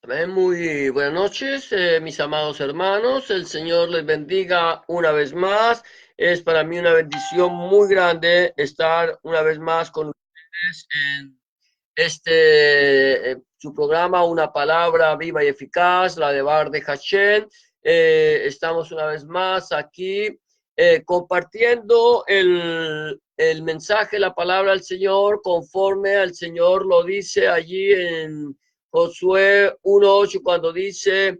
Amén. Muy buenas noches, mis amados hermanos. El Señor les bendiga una vez más. Es para mí una bendición muy grande estar una vez más con ustedes en su programa, Una Palabra Viva y Eficaz, la de Bar de Hashem. Estamos una vez más aquí compartiendo el mensaje, la palabra del Señor, conforme al Señor lo dice allí en Josué 1:8, cuando dice,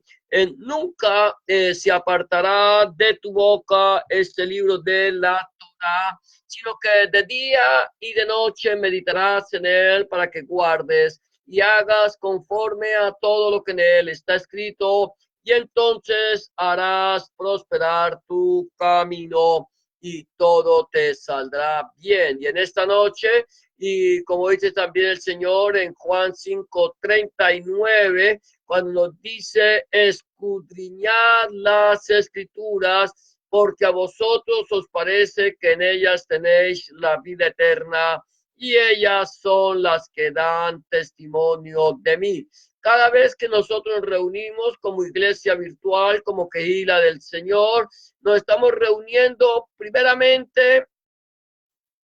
nunca se apartará de tu boca este libro de la Torah, sino que de día y de noche meditarás en él para que guardes y hagas conforme a todo lo que en él está escrito, y entonces harás prosperar tu camino y todo te saldrá bien. Y en esta noche, y como dice también el Señor en Juan 5:39, cuando nos dice escudriñad las escrituras, porque a vosotros os parece que en ellas tenéis la vida eterna, y ellas son las que dan testimonio de mí. Cada vez que nosotros nos reunimos como iglesia virtual, como Quejila del Señor, nos estamos reuniendo primeramente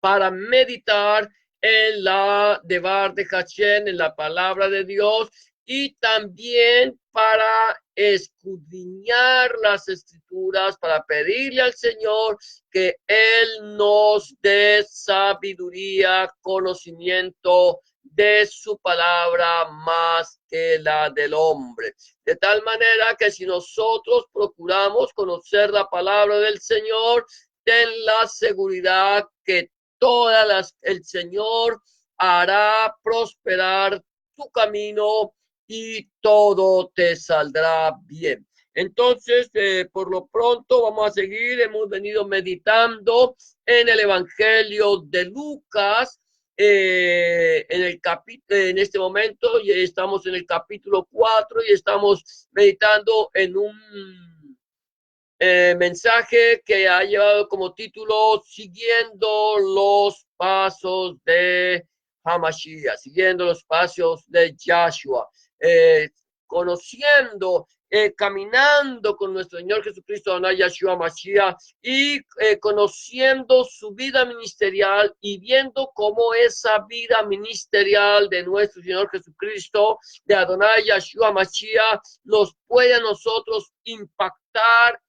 para meditar en la Devar de Hashem, en la palabra de Dios, y también para escudriñar las escrituras, para pedirle al Señor que Él nos dé sabiduría, conocimiento de su palabra más que la del hombre. De tal manera que si nosotros procuramos conocer la palabra del Señor, ten la seguridad que el Señor hará prosperar tu camino y todo te saldrá bien. Entonces, por lo pronto vamos a seguir. Hemos venido meditando en el Evangelio de Lucas. En este momento ya estamos en el capítulo 4 y estamos meditando en un mensaje que ha llevado como título Siguiendo los pasos de Hamashiach, siguiendo los pasos de Yahshua, conociendo, caminando con nuestro Señor Jesucristo, Yahshua Mashiach, y conociendo su vida ministerial y viendo cómo esa vida ministerial de nuestro Señor Jesucristo, de Adonai Yahshua Mashiach, nos puede a nosotros impactar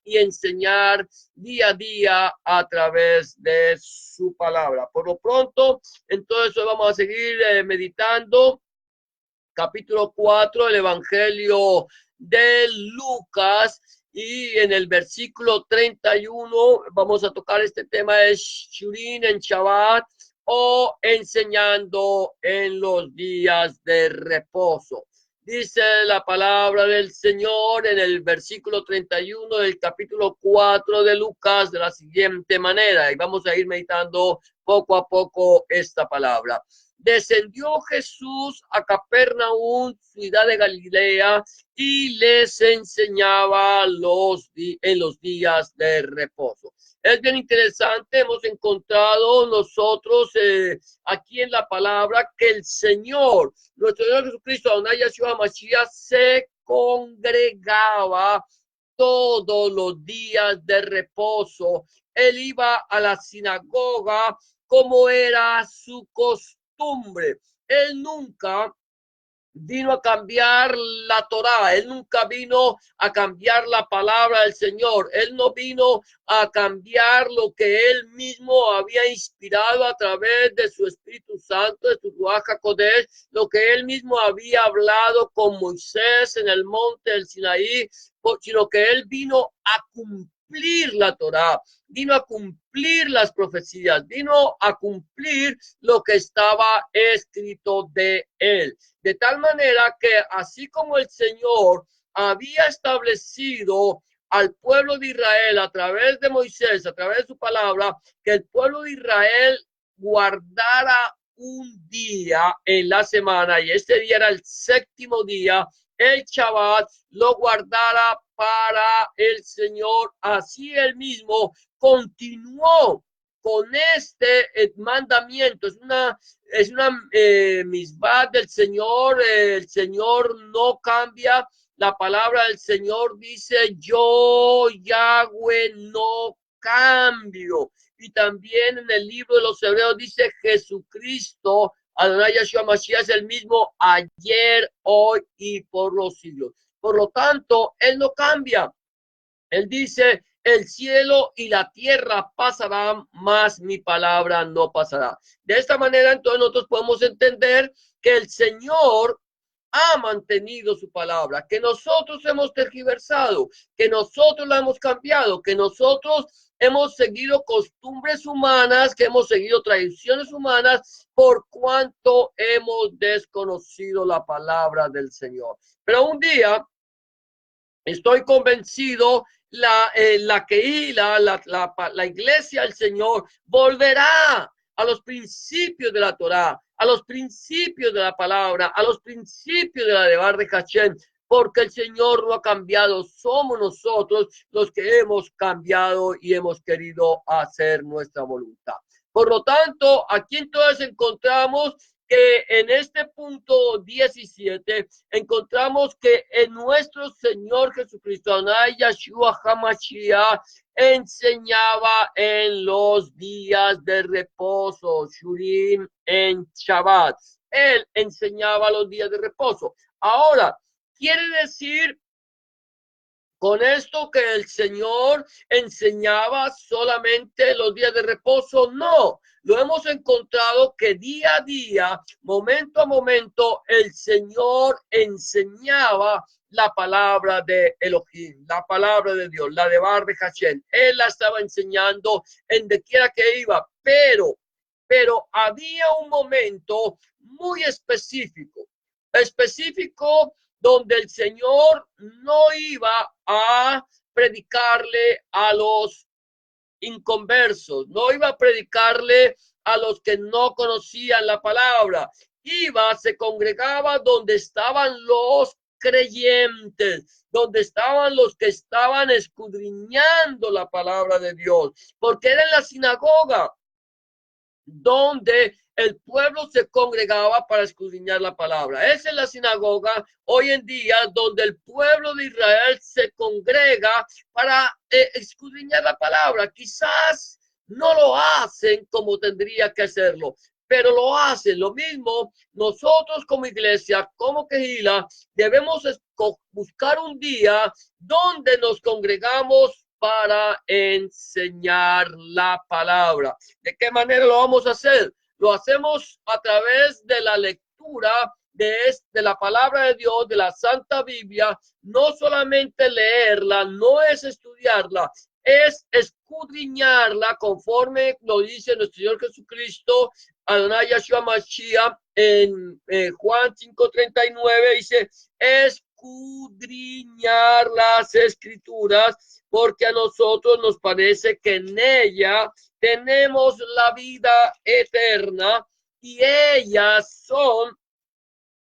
y enseñar día a día a través de su palabra. Por lo pronto, entonces hoy vamos a seguir meditando capítulo 4 del Evangelio de Lucas, y en el versículo 31 vamos a tocar este tema de Shurin en Shabbat, o enseñando en los días de reposo. Dice la palabra del Señor en el versículo 31 del capítulo 4 de Lucas de la siguiente manera, y vamos a ir meditando poco a poco esta palabra. Descendió Jesús a Capernaum, ciudad de Galilea, y les enseñaba en los días de reposo. Es bien interesante, hemos encontrado nosotros aquí en la palabra que el Señor, nuestro Señor Jesucristo, Adonai Yahshua Mashiach, se congregaba todos los días de reposo. Él iba a la sinagoga como era su costumbre. Él nunca vino a cambiar la Torá, él nunca vino a cambiar la palabra del Señor, él no vino a cambiar lo que él mismo había inspirado a través de su Espíritu Santo, de su Ruach HaKodesh, lo que él mismo había hablado con Moisés en el monte del Sinaí, sino que él vino a cumplir la Torá, vino a cumplir las profecías, vino a cumplir lo que estaba escrito de él. De tal manera que así como el Señor había establecido al pueblo de Israel a través de Moisés, a través de su palabra, que el pueblo de Israel guardara un día en la semana, y este día era el séptimo día, el Shabbat, lo guardara para el Señor. Así él mismo continuó con este mandamiento, es una misbah del Señor, el Señor no cambia, la palabra del Señor dice, yo, Yahweh, no cambio. Y también en el libro de los Hebreos dice, Jesucristo, Adonai Yahshua Mashiach, es el mismo ayer, hoy y por los siglos. Por lo tanto, Él no cambia. Él dice, el cielo y la tierra pasarán, mas mi palabra no pasará. De esta manera, entonces, nosotros podemos entender que el Señor ha mantenido su palabra, que nosotros hemos tergiversado, que nosotros la hemos cambiado, que nosotros hemos seguido costumbres humanas, que hemos seguido tradiciones humanas, por cuanto hemos desconocido la palabra del Señor. Pero un día, estoy convencido, la iglesia del Señor volverá a los principios de la Torá, a los principios de la palabra, a los principios de la Devar de Hashem, porque el Señor no ha cambiado, somos nosotros los que hemos cambiado y hemos querido hacer nuestra voluntad. Por lo tanto, aquí entonces encontramos que en este punto 17 encontramos que en nuestro Señor Jesucristo, Adonai Yahshua HaMashiach, enseñaba en los días de reposo, Shurim, en Shabbat. Él enseñaba los días de reposo. Ahora, quiere decir con esto que el Señor enseñaba solamente los días de reposo. No, lo hemos encontrado que día a día, momento a momento, el Señor enseñaba la palabra de Elohim, la palabra de Dios, la de Bar de Hashem. Él la estaba enseñando en de quiera que iba, pero había un momento muy específico donde el Señor no iba a predicarle a los inconversos, no iba a predicarle a los que no conocían la palabra. Se congregaba donde estaban los creyentes, donde estaban los que estaban escudriñando la palabra de Dios, porque era en la sinagoga donde el pueblo se congregaba para escudriñar la palabra. Es en la sinagoga hoy en día donde el pueblo de Israel se congrega para escudriñar la palabra. Quizás no lo hacen como tendría que hacerlo, pero lo hacen. Lo mismo nosotros como iglesia, como Kehila, debemos buscar un día donde nos congregamos para enseñar la palabra. ¿De qué manera lo vamos a hacer? Lo hacemos a través de la lectura de la palabra de Dios, de la Santa Biblia. No solamente leerla, no es estudiarla, es escudriñarla conforme lo dice nuestro Señor Jesucristo, Adonai Yahshua Mashiach, en Juan 5:39, dice, escudriñar las escrituras, porque a nosotros nos parece que en ella tenemos la vida eterna y ellas son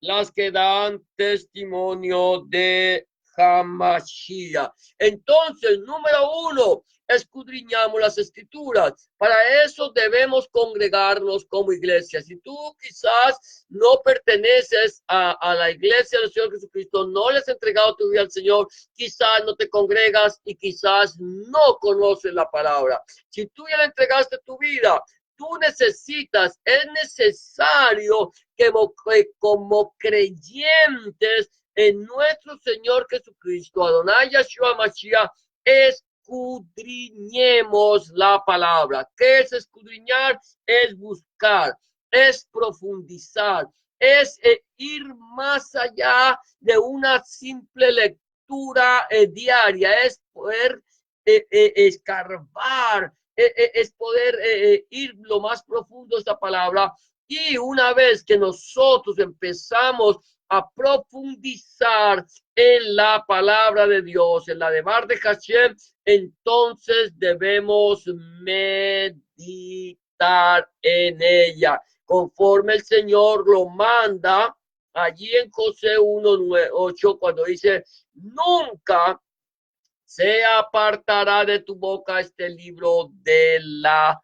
las que dan testimonio de Hamashiach. Entonces, número uno, escudriñamos las escrituras. Para eso debemos congregarnos como iglesia. Si tú quizás no perteneces a la iglesia del Señor Jesucristo, no le has entregado tu vida al Señor, quizás no te congregas y quizás no conoces la palabra. Si tú ya le entregaste tu vida, tú necesitas, es necesario que como creyentes en nuestro Señor Jesucristo, Adonai Yahshua Mashiach, escudriñemos la palabra. ¿Qué es escudriñar? Es buscar, es profundizar, es ir más allá de una simple lectura diaria, es poder escarbar, es poder ir lo más profundo de esta palabra. Y una vez que nosotros empezamos a profundizar en la palabra de Dios, en la de Bar de Hashem, entonces debemos meditar en ella, conforme el Señor lo manda allí en Josué 1:8, cuando dice, nunca se apartará de tu boca este libro de la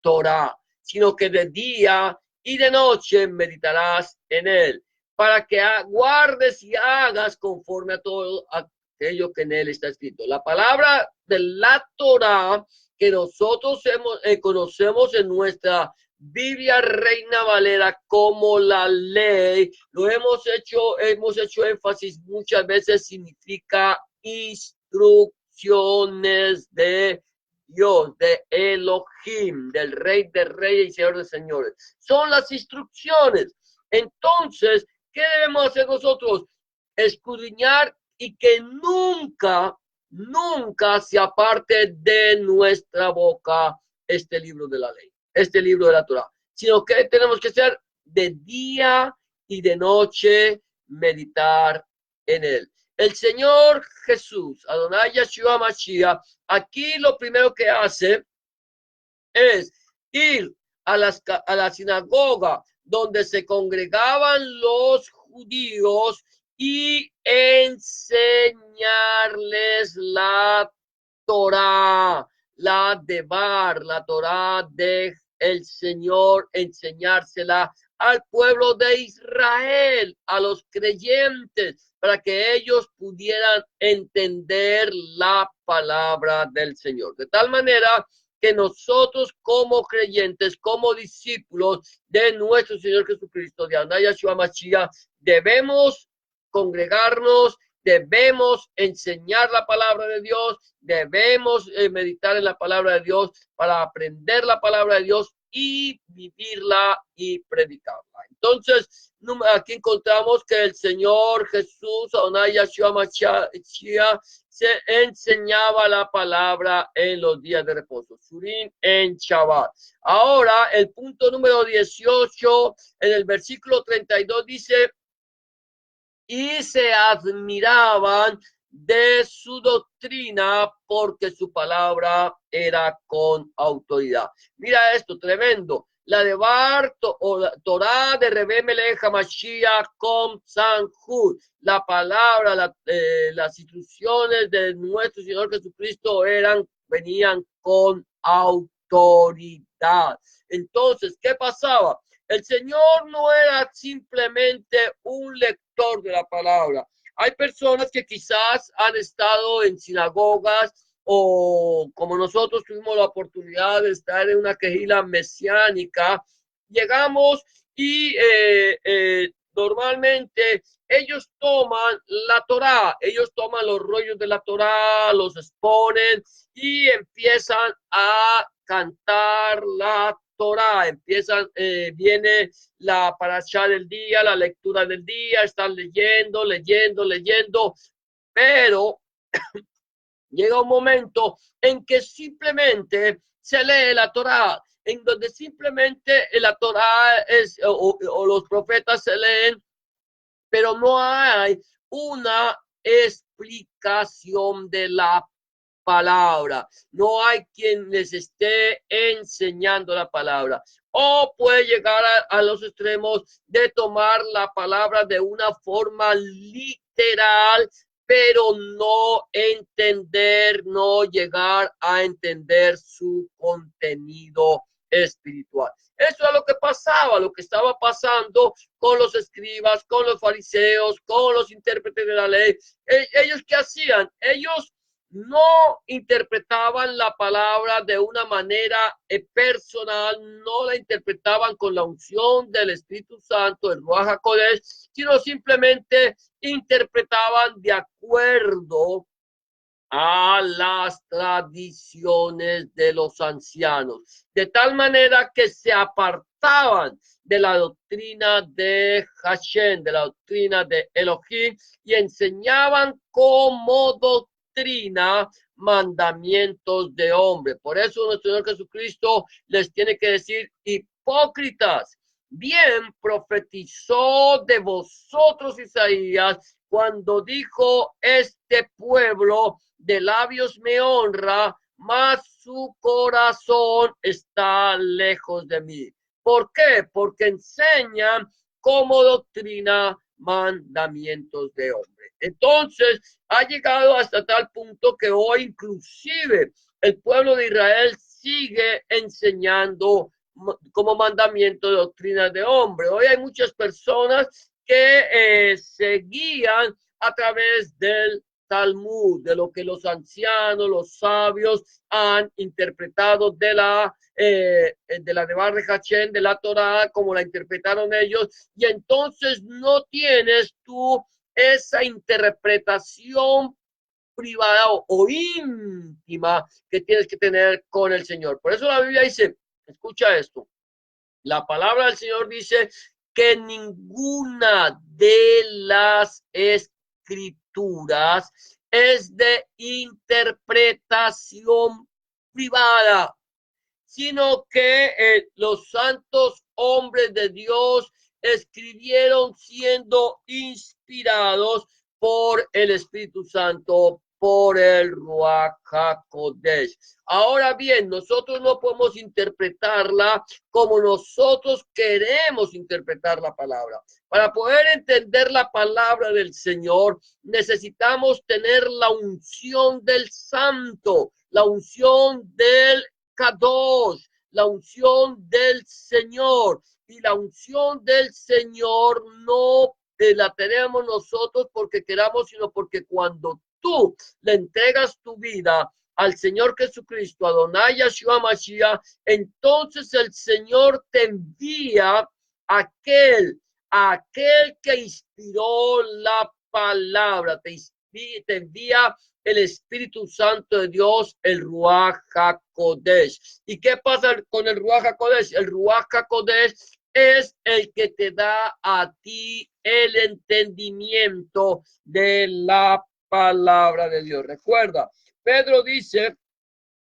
Torah, sino que de día y de noche meditarás en él, para que guardes y hagas conforme a todo aquello que en él está escrito. La palabra de la Torah que nosotros conocemos en nuestra Biblia Reina Valera como la ley, lo hemos hecho énfasis muchas veces, significa instrucciones de Dios, de Elohim, del Rey de Reyes y Señor de Señores. Son las instrucciones. Entonces, ¿qué debemos hacer nosotros? Escudriñar y que nunca se aparte de nuestra boca este libro de la ley, este libro de la Torah, sino que tenemos que hacer de día y de noche meditar en él. El Señor Jesús, Adonai Yeshua Mashiach, aquí lo primero que hace es ir a la sinagoga donde se congregaban los judíos y enseñarles la Torah, la Devar, la Torah de el Señor, enseñársela al pueblo de Israel, a los creyentes, para que ellos pudieran entender la palabra del Señor. De tal manera que nosotros como creyentes, como discípulos de nuestro Señor Jesucristo, de Adonai Yeshua Mashiach, debemos congregarnos, debemos enseñar la palabra de Dios, debemos meditar en la palabra de Dios para aprender la palabra de Dios y vivirla y predicarla. Entonces, aquí encontramos que el Señor Jesús, Adonai Yeshua Mashiach, se enseñaba la palabra en los días de reposo, Shurim en Shabbat. Ahora, el punto número 18, en el versículo 32 dice, y se admiraban de su doctrina porque su palabra era con autoridad. Mira esto, tremendo. La de Barto o la Torah de Rebbe Melech HaMashiach con Sanjud. La palabra, las instrucciones de nuestro Señor Jesucristo venían con autoridad. Entonces, ¿qué pasaba? El Señor no era simplemente un lector de la palabra. Hay personas que quizás han estado en sinagogas o como nosotros tuvimos la oportunidad de estar en una quejila mesiánica, llegamos y normalmente ellos toman la Torá, ellos toman los rollos de la Torá, los exponen y empiezan a cantar la Torah, viene la parashá del día, la lectura del día, están leyendo, pero llega un momento en que simplemente se lee la Torah, en donde simplemente la Torah o los profetas se leen, pero no hay una explicación de la palabra. No hay quien les esté enseñando la palabra. O puede llegar a los extremos de tomar la palabra de una forma literal, pero no llegar a entender su contenido espiritual. Eso es lo que pasaba, lo que estaba pasando con los escribas, con los fariseos, con los intérpretes de la ley. ¿Ellos qué hacían? Ellos no interpretaban la palabra de una manera personal, no la interpretaban con la unción del Espíritu Santo, el Ruach HaKodesh, sino simplemente interpretaban de acuerdo a las tradiciones de los ancianos, de tal manera que se apartaban de la doctrina de Hashem, de la doctrina de Elohim, y enseñaban como doctrina mandamientos de hombre. Por eso nuestro Señor Jesucristo les tiene que decir: hipócritas, bien profetizó de vosotros Isaías cuando dijo: este pueblo de labios me honra, mas su corazón está lejos de mí. ¿Por qué? Porque enseñan como doctrina mandamientos de hombre. Entonces, ha llegado hasta tal punto que hoy inclusive el pueblo de Israel sigue enseñando como mandamiento de doctrina de hombre. Hoy hay muchas personas que se guían a través del Talmud, de lo que los ancianos, los sabios han interpretado de la Devar de Hachén, de la Torá, como la interpretaron ellos, y entonces no tienes tú esa interpretación privada o íntima que tienes que tener con el Señor. Por eso la Biblia dice, escucha esto, la palabra del Señor dice que ninguna de las escrituras es de interpretación privada, sino que los santos hombres de Dios escribieron siendo inspirados por el Espíritu Santo, por el Ruach HaKodesh. Ahora bien, nosotros no podemos interpretarla como nosotros queremos interpretar la palabra. Para poder entender la palabra del Señor, necesitamos tener la unción del Santo, la unción del Kadosh, la unción del Señor. Y la unción del Señor no la tenemos nosotros porque queramos, sino porque cuando tú le entregas tu vida al Señor Jesucristo, a Adonai Yeshua Mashiach, entonces el Señor te envía aquel que inspiró la palabra, te envía el Espíritu Santo de Dios, el Ruach HaKodesh. ¿Y qué pasa con el Ruach HaKodesh? El Ruach HaKodesh es el que te da a ti el entendimiento de la palabra de Dios. Recuerda, Pedro dice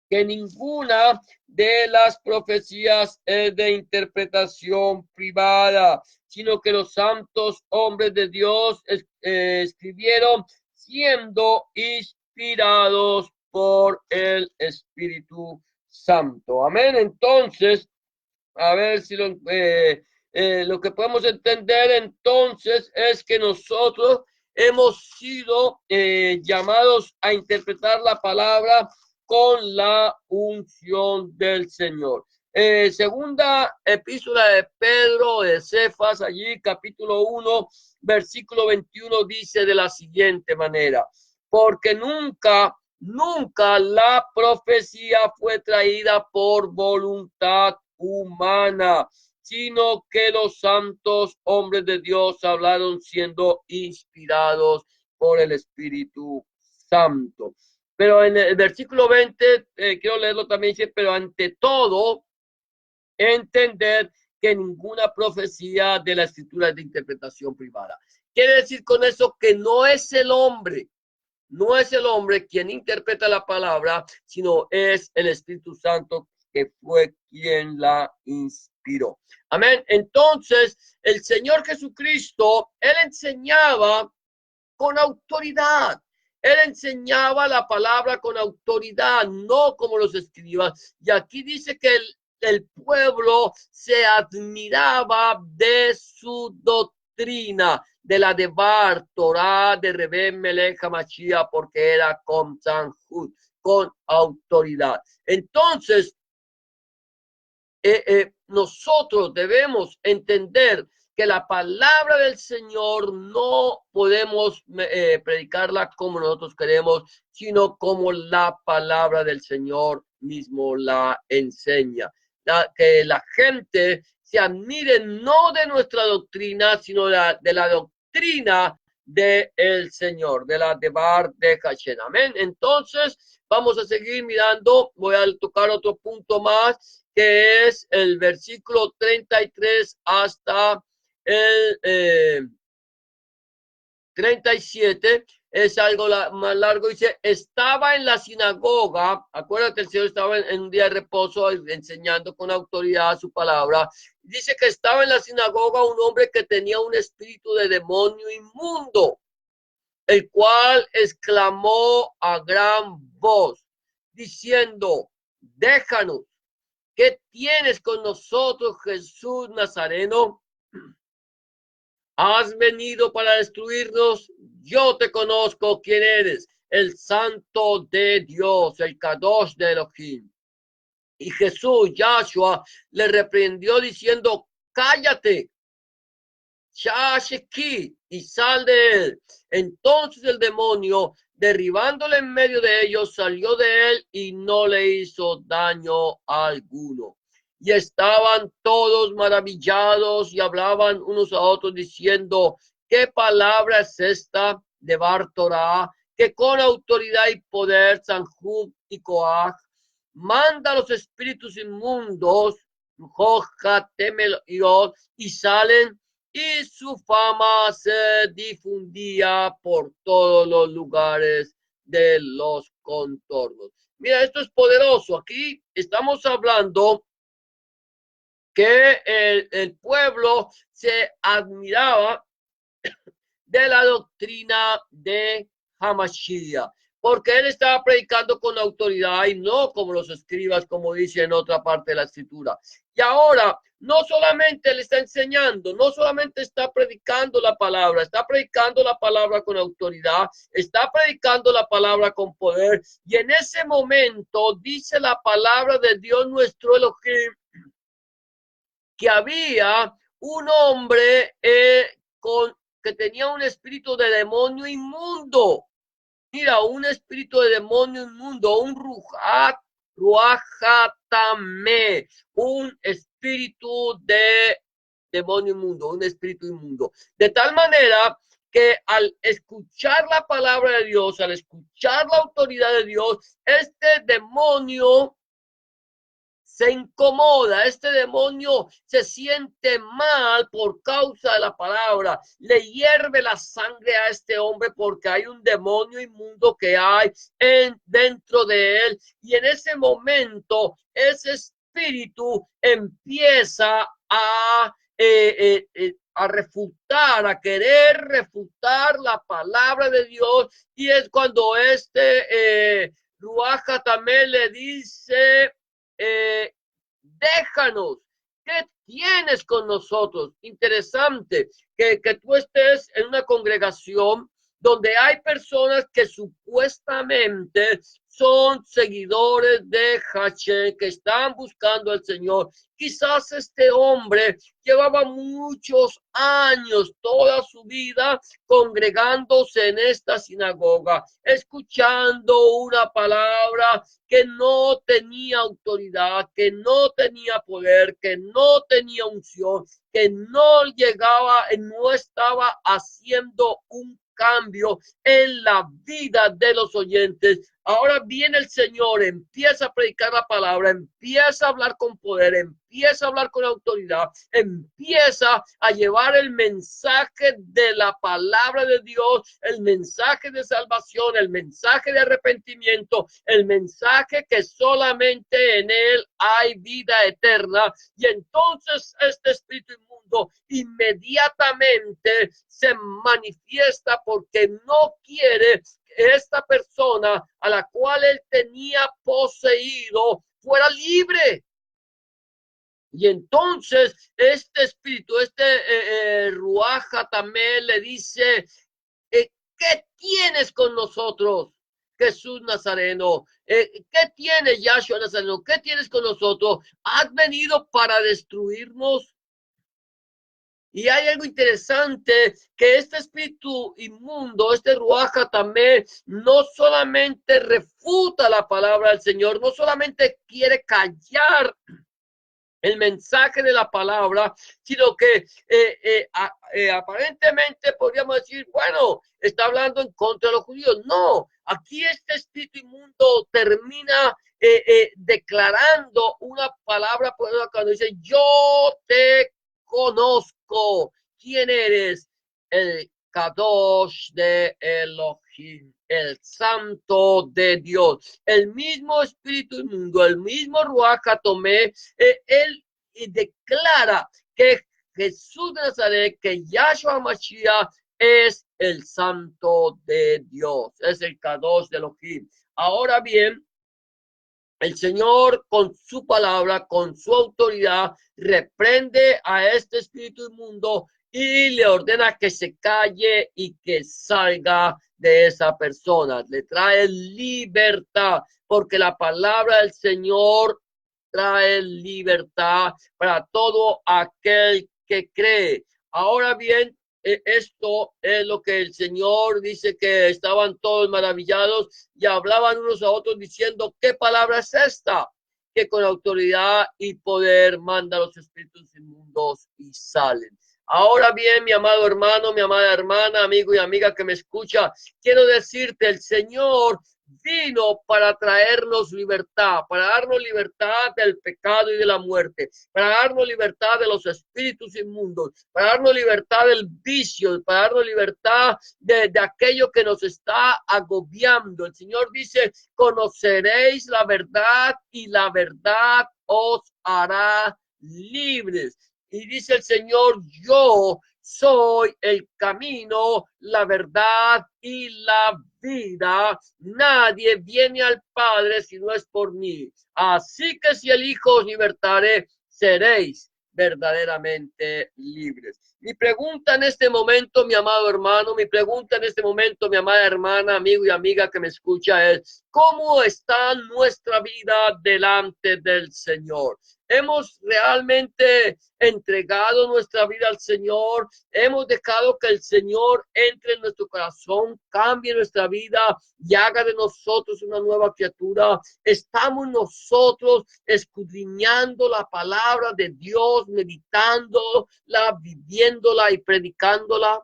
que ninguna de las profecías es de interpretación privada, sino que los santos hombres de Dios escribieron siendo inspirados por el Espíritu Santo. Amén. Entonces, a ver si lo que podemos entender entonces es que nosotros hemos sido llamados a interpretar la palabra con la unción del Señor. Segunda epístola de Pedro de Cefas, allí capítulo 1, versículo 21 dice de la siguiente manera, porque nunca la profecía fue traída por voluntad humana, sino que los santos hombres de Dios hablaron siendo inspirados por el Espíritu Santo. Pero en el versículo 20, quiero leerlo también, dice, pero ante todo, entender que ninguna profecía de la Escritura es de interpretación privada. Quiere decir con eso que no es el hombre quien interpreta la palabra, sino es el Espíritu Santo que fue quien la inspiró. Amén. Entonces, el Señor Jesucristo, Él enseñaba con autoridad. Él enseñaba la palabra con autoridad, no como los escribas. Y aquí dice que el pueblo se admiraba de su doctrina, de la Devar, Torah, de Rebén Melech HaMashiach, porque era con Sanjud, con autoridad. Entonces, nosotros debemos entender que la palabra del Señor no podemos predicarla como nosotros queremos, sino como la palabra del Señor mismo la enseña. Que la gente se admire no de nuestra doctrina, sino de la doctrina del Señor, de la Devar de Hashem. Amén. Entonces, vamos a seguir mirando. Voy a tocar otro punto más, que es el versículo 33 hasta el 37. Es algo más largo. Dice, estaba en la sinagoga, acuérdate, el Señor estaba en un día de reposo enseñando con autoridad su palabra. Dice que estaba en la sinagoga un hombre que tenía un espíritu de demonio inmundo, el cual exclamó a gran voz, diciendo, déjanos, ¿qué tienes con nosotros, Jesús Nazareno? ¿Has venido para destruirnos? Yo te conozco quién eres, el Santo de Dios, el Kadosh de Elohim. Y Jesús, Yahshua, le reprendió diciendo, cállate, Shasheki, y sal de él. Entonces el demonio, derribándole en medio de ellos, salió de él y no le hizo daño alguno. Y estaban todos maravillados y hablaban unos a otros diciendo, ¿qué palabra es esta de Bartorá? Que con autoridad y poder Sanjub y Coaj manda a los espíritus inmundos, y salen, y su fama se difundía por todos los lugares de los contornos. Mira, esto es poderoso. Aquí estamos hablando que el pueblo se admiraba de la doctrina de Hamashiach, porque él estaba predicando con autoridad y no como los escribas, como dice en otra parte de la escritura. Y ahora, no solamente le está enseñando, no solamente está predicando la palabra, está predicando la palabra con autoridad, está predicando la palabra con poder. Y en ese momento dice la palabra de Dios nuestro Elohim, que había un hombre que tenía un espíritu de demonio inmundo. Mira, un espíritu de demonio inmundo, un ruajatame, un espíritu de demonio inmundo, un espíritu inmundo. De tal manera que al escuchar la palabra de Dios, al escuchar la autoridad de Dios, este demonio se incomoda, este demonio se siente mal por causa de la palabra, le hierve la sangre a este hombre porque hay un demonio inmundo que hay dentro de él, y en ese momento ese espíritu empieza a refutar, a querer refutar la palabra de Dios, y es cuando Ruaja también le dice, déjanos, ¿qué tienes con nosotros? Interesante que tú estés en una congregación donde hay personas que supuestamente son seguidores de Hashem, que están buscando al Señor. Quizás este hombre llevaba muchos años, toda su vida, congregándose en esta sinagoga, escuchando una palabra que no tenía autoridad, que no tenía poder, que no tenía unción, que no llegaba, no estaba haciendo un cambio en la vida de los oyentes. Ahora viene el Señor, empieza a predicar la palabra, empieza a hablar con poder, empieza a hablar con autoridad, empieza a llevar el mensaje de la palabra de Dios, el mensaje de salvación, el mensaje de arrepentimiento, el mensaje que solamente en él hay vida eterna. Y entonces este espíritu inmundo inmediatamente se manifiesta porque no quiere esta persona a la cual él tenía poseído fuera libre. Y entonces este espíritu, Ruaja también le dice, ¿qué tienes con nosotros, Jesús Nazareno? ¿Qué tienes, Yahshua Nazareno? ¿Qué tienes con nosotros? ¿Has venido para destruirnos? Y hay algo interesante, que este espíritu inmundo, este ruaja también, no solamente refuta la palabra del Señor, no solamente quiere callar el mensaje de la palabra, sino que aparentemente podríamos decir, bueno, está hablando en contra de los judíos. No, aquí este espíritu inmundo termina declarando una palabra poderosa cuando dice, yo te conozco. ¿Quién eres? El Kadosh de Elohim, el santo de Dios, el mismo espíritu inmundo, el mismo Ruach Tomé. Él declara que Jesús de Nazaret, que Yahshua Mashiach es el santo de Dios, es el Kadosh de Elohim. Ahora bien, el Señor con su palabra, con su autoridad, reprende a este espíritu inmundo y le ordena que se calle y que salga de esa persona. Le trae libertad, porque la palabra del Señor trae libertad para todo aquel que cree. Ahora bien, esto es lo que el Señor dice, que estaban todos maravillados y hablaban unos a otros diciendo, ¿qué palabra es esta? Que con autoridad y poder manda a los espíritus inmundos y salen. Ahora bien, mi amado hermano, mi amada hermana, amigo y amiga que me escucha, quiero decirte, el Señor vino para traernos libertad, para darnos libertad del pecado y de la muerte, para darnos libertad de los espíritus inmundos, para darnos libertad del vicio, para darnos libertad de aquello que nos está agobiando. El Señor dice, conoceréis la verdad y la verdad os hará libres. Y dice el Señor, yo soy el camino, la verdad y la vida. Nadie viene al Padre si no es por mí. Así que si el Hijo os libertare, seréis verdaderamente libres. Mi pregunta en este momento, mi amado hermano, mi pregunta en este momento, mi amada hermana, amigo y amiga que me escucha es, ¿cómo está nuestra vida delante del Señor? ¿Hemos realmente entregado nuestra vida al Señor? ¿Hemos dejado que el Señor entre en nuestro corazón, cambie nuestra vida y haga de nosotros una nueva criatura? ¿Estamos nosotros escudriñando la palabra de Dios, meditándola, viviéndola y predicándola?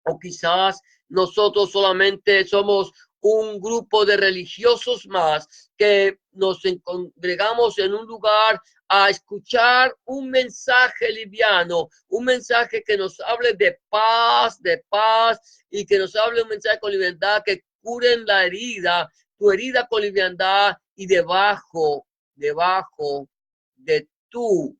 O quizás nosotros solamente somos un grupo de religiosos más que nos congregamos en un lugar a escuchar un mensaje liviano, un mensaje que nos hable de paz, y que nos hable un mensaje con libertad, que curen la herida, tu herida con liviandad, y debajo de tu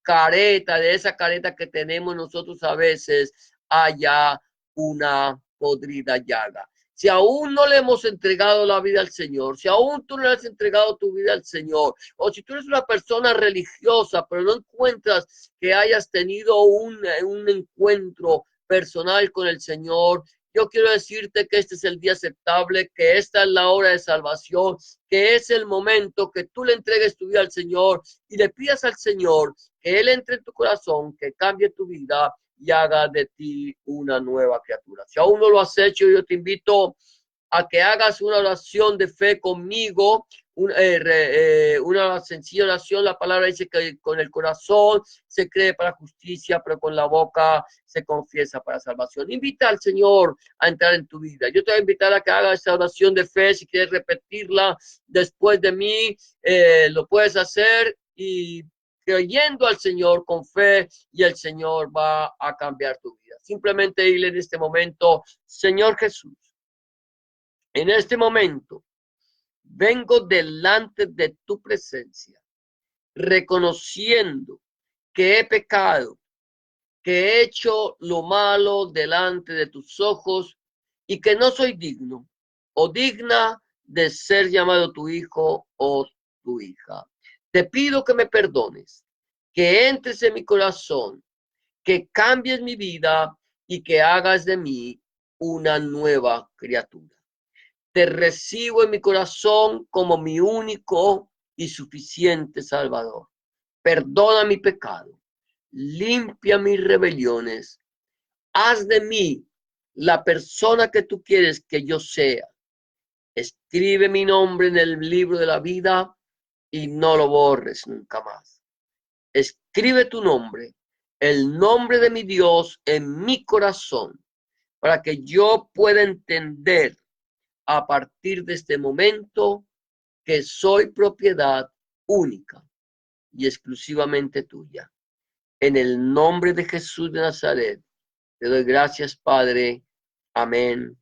careta, de esa careta que tenemos nosotros a veces, haya una podrida llaga. Si aún no le hemos entregado la vida al Señor, si aún tú no le has entregado tu vida al Señor, o si tú eres una persona religiosa, pero no encuentras que hayas tenido un encuentro personal con el Señor, yo quiero decirte que este es el día aceptable, que esta es la hora de salvación, que es el momento que tú le entregues tu vida al Señor y le pidas al Señor que Él entre en tu corazón, que cambie tu vida y haga de ti una nueva criatura. Si aún no lo has hecho, yo te invito a que hagas una oración de fe conmigo, una sencilla oración. La palabra dice que con el corazón se cree para justicia, pero con la boca se confiesa para salvación. Invita al Señor a entrar en tu vida. Yo te voy a invitar a que hagas esta oración de fe. Si quieres repetirla después de mí, lo puedes hacer, y creyendo al Señor con fe, y el Señor va a cambiar tu vida. Simplemente dile en este momento, Señor Jesús, en este momento vengo delante de tu presencia, reconociendo que he pecado, que he hecho lo malo delante de tus ojos y que no soy digno o digna de ser llamado tu hijo o tu hija. Te pido que me perdones, que entres en mi corazón, que cambies mi vida y que hagas de mí una nueva criatura. Te recibo en mi corazón como mi único y suficiente Salvador. Perdona mi pecado, limpia mis rebeliones, haz de mí la persona que tú quieres que yo sea. Escribe mi nombre en el libro de la vida y no lo borres nunca más. Escribe tu nombre, el nombre de mi Dios, en mi corazón, para que yo pueda entender a partir de este momento que soy propiedad única y exclusivamente tuya. En el nombre de Jesús de Nazaret, te doy gracias, Padre. Amén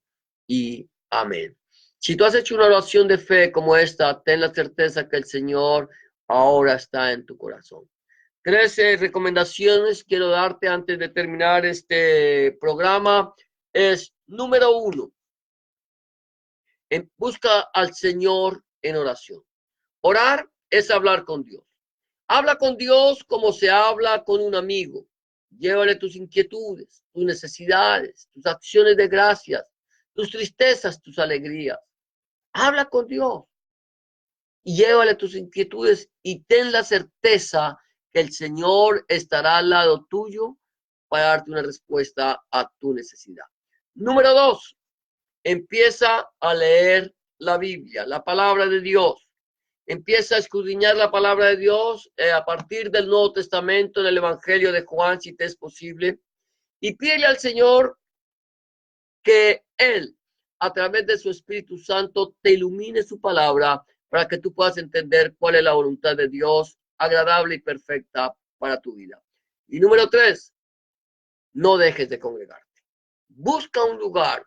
y amén. Si tú has hecho una oración de fe como esta, ten la certeza que el Señor ahora está en tu corazón. 13 recomendaciones quiero darte antes de terminar este programa. Es número 1. Busca al Señor en oración. Orar es hablar con Dios. Habla con Dios como se habla con un amigo. Llévale tus inquietudes, tus necesidades, tus acciones de gracias, tus tristezas, tus alegrías. Habla con Dios. llévale tus inquietudes y ten la certeza que el Señor estará al lado tuyo para darte una respuesta a tu necesidad. Número 2, empieza a leer la Biblia, la palabra de Dios. Empieza a escudriñar la palabra de Dios a partir del Nuevo Testamento, en el Evangelio de Juan, si te es posible, y pídele al Señor que Él, a través de su Espíritu Santo, te ilumine su palabra para que tú puedas entender cuál es la voluntad de Dios, agradable y perfecta para tu vida. Y número 3, no dejes de congregarte. Busca un lugar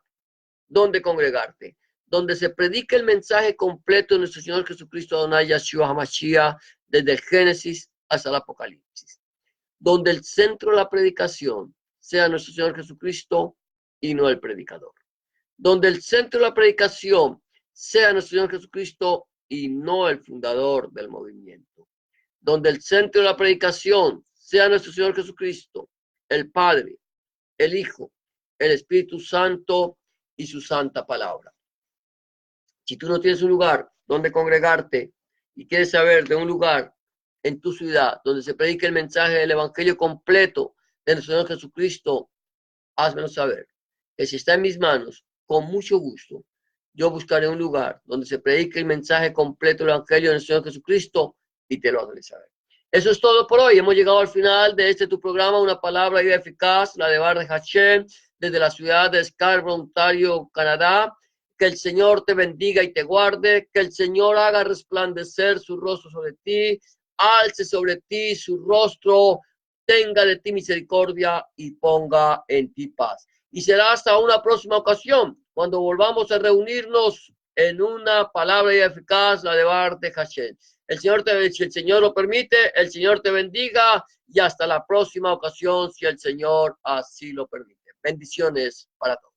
donde congregarte, donde se predique el mensaje completo de nuestro Señor Jesucristo, Adonai Yahshua HaMashiach, desde el Génesis hasta el Apocalipsis. Donde el centro de la predicación sea nuestro Señor Jesucristo y no el predicador. Donde el centro de la predicación sea nuestro Señor Jesucristo y no el fundador del movimiento. Donde el centro de la predicación sea nuestro Señor Jesucristo, el Padre, el Hijo, el Espíritu Santo y su santa palabra. Si tú no tienes un lugar donde congregarte y quieres saber de un lugar en tu ciudad donde se predique el mensaje del Evangelio completo de nuestro Señor Jesucristo, házmelo saber. Que si está en mis manos, con mucho gusto, yo buscaré un lugar donde se predique el mensaje completo del Evangelio de nuestro Señor Jesucristo y te lo haré saber. Eso es todo por hoy. Hemos llegado al final de tu programa, una palabra eficaz, la de Bar de Hashem, desde la ciudad de Scarborough, Ontario, Canadá. Que el Señor te bendiga y te guarde, que el Señor haga resplandecer su rostro sobre ti, alce sobre ti su rostro, tenga de ti misericordia y ponga en ti paz. Y será hasta una próxima ocasión, cuando volvamos a reunirnos en una palabra eficaz, la de Bar de Hashem. Si el Señor lo permite, el Señor te bendiga y hasta la próxima ocasión, si el Señor así lo permite. Bendiciones para todos.